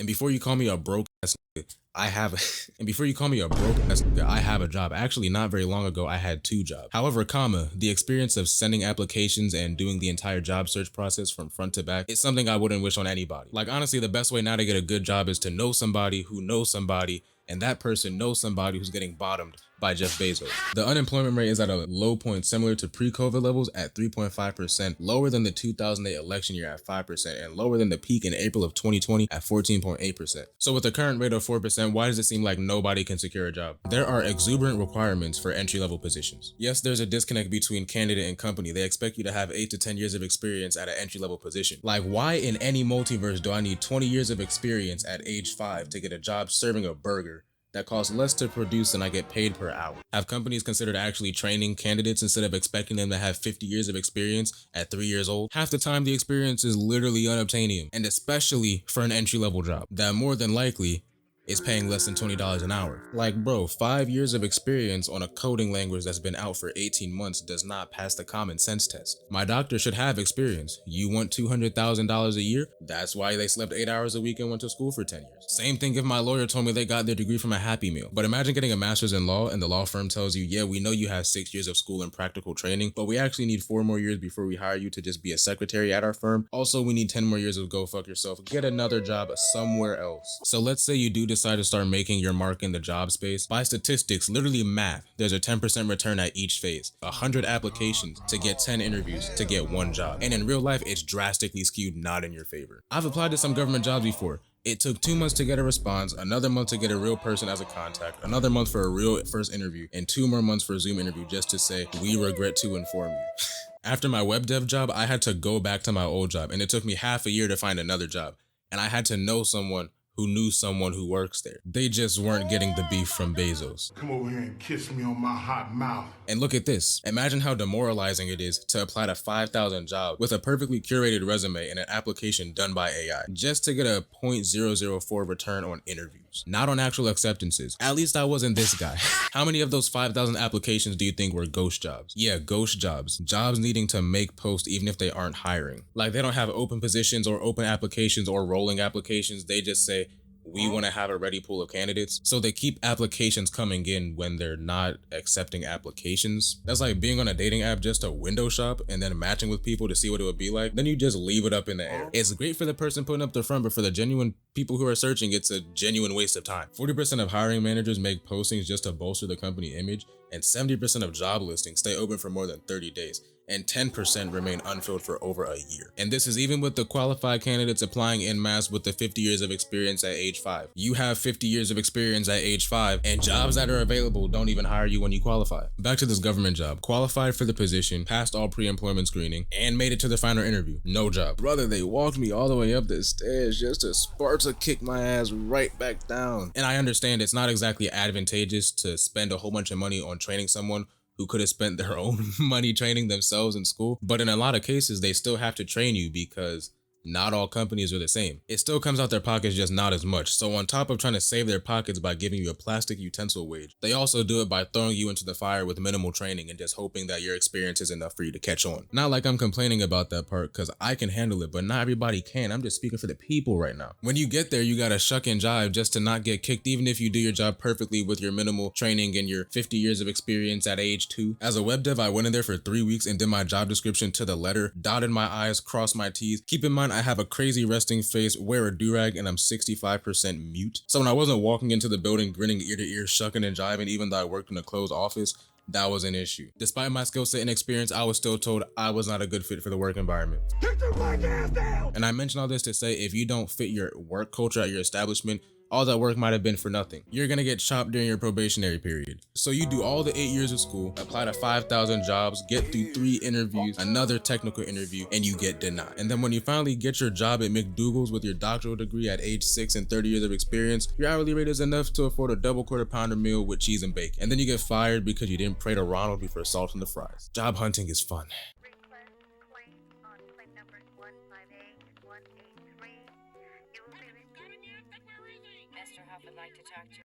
before you call me a broke ass nigga, I have and before you call me a broke ass nigga, I have a job. Actually, not very long ago, I had 2 jobs. However, the experience of sending applications and doing the entire job search process from front to back is something I wouldn't wish on anybody. Like, honestly, the best way now to get a good job is to know somebody who knows somebody, and that person knows somebody who's getting bottomed by Jeff Bezos. The unemployment rate is at a low point similar to pre-COVID levels at 3.5%, lower than the 2008 election year at 5%, and lower than the peak in April of 2020 at 14.8%. So with the current rate of 4%, why does it seem like nobody can secure a job? There are exuberant requirements for entry-level positions. Yes, there's a disconnect between candidate and company. They expect you to have 8 to 10 years of experience at an entry-level position. Like, why in any multiverse do I need 20 years of experience at age 5 to get a job serving a burger that costs less to produce than I get paid per hour? Have companies considered actually training candidates instead of expecting them to have 50 years of experience at 3 years old? Half the time the experience is literally unobtainium, and especially for an entry-level job that more than likely is paying less than $20 an hour. Like, bro, 5 years of experience on a coding language that's been out for 18 months does not pass the common sense test. My doctor should have experience. You want $200,000 a year? That's why they slept 8 hours a week and went to school for 10 years. Same thing if my lawyer told me they got their degree from a Happy Meal. But imagine getting a master's in law and the law firm tells you, yeah, we know you have 6 years of school and practical training, but we actually need 4 more years before we hire you to just be a secretary at our firm. Also, we need 10 more years of go fuck yourself. Get another job somewhere else. So let's say you do decide to start making your mark in the job space. By statistics, literally math, there's a 10% return at each phase. 100 applications to get 10 interviews to get 1 job. And in real life, it's drastically skewed not in your favor. I've applied to some government jobs before. It took 2 months to get a response, another month to get a real person as a contact, another month for a real first interview, and 2 more months for a Zoom interview just to say, we regret to inform you. After my web dev job, I had to go back to my old job, and it took me half a year to find another job. And I had to know someone who knew someone who works there. They just weren't getting the beef from Bezos. Come over here and kiss me on my hot mouth. And look at this. Imagine how demoralizing it is to apply to 5,000 jobs with a perfectly curated resume and an application done by AI just to get a 0.004 return on interviews, not on actual acceptances. At least I wasn't this guy. How many of those 5,000 applications do you think were ghost jobs? Yeah, ghost jobs. Jobs needing to make posts even if they aren't hiring. Like, they don't have open positions or open applications or rolling applications. They just say, we want to have a ready pool of candidates. So they keep applications coming in when they're not accepting applications. That's like being on a dating app just to window shop and then matching with people to see what it would be like. Then you just leave it up in the air. It's great for the person putting up the front, but for the genuine people who are searching, it's a genuine waste of time. 40% of hiring managers make postings just to bolster the company image, and 70% of job listings stay open for more than 30 days. And 10% remain unfilled for over a year. And this is even with the qualified candidates applying en masse with the 50 years of experience at age 5. You have 50 years of experience at age 5, and jobs that are available don't even hire you when you qualify. Back to this government job. Qualified for the position, passed all pre-employment screening, and made it to the final interview. No job. Brother, they walked me all the way up the stairs just to Sparta kick my ass right back down. And I understand it's not exactly advantageous to spend a whole bunch of money on training someone who could have spent their own money training themselves in school. But in a lot of cases, they still have to train you because not all companies are the same. It still comes out their pockets, just not as much. So on top of trying to save their pockets by giving you a plastic utensil wage, they also do it by throwing you into the fire with minimal training and just hoping that your experience is enough for you to catch on. Not like I'm complaining about that part, because I can handle it, but not everybody can. I'm just speaking for the people right now. When you get there, you gotta shuck and jive just to not get kicked, even if you do your job perfectly with your minimal training and your 50 years of experience at age 2. As a web dev, I went in there for 3 weeks and did my job description to the letter, dotted my I's, crossed my T's. Keep in mind, I have a crazy resting face, wear a do-rag, and I'm 65% mute. So when I wasn't walking into the building grinning ear to ear, shucking and jiving, even though I worked in a closed office, that was an issue. Despite my skill set and experience, I was still told I was not a good fit for the work environment. Get your black ass down! And I mention all this to say, if you don't fit your work culture at your establishment, all that work might have been for nothing. You're gonna get chopped during your probationary period. So you do all the 8 years of school, apply to 5,000 jobs, get through 3 interviews, another technical interview, and you get denied. And then when you finally get your job at McDougal's with your doctoral degree at age 6 and 30 years of experience, your hourly rate is enough to afford a double quarter pounder meal with cheese and bacon. And then you get fired because you didn't pray to Ronald before salting the fries. Job hunting is fun. Mr. Huff would like to talk to you.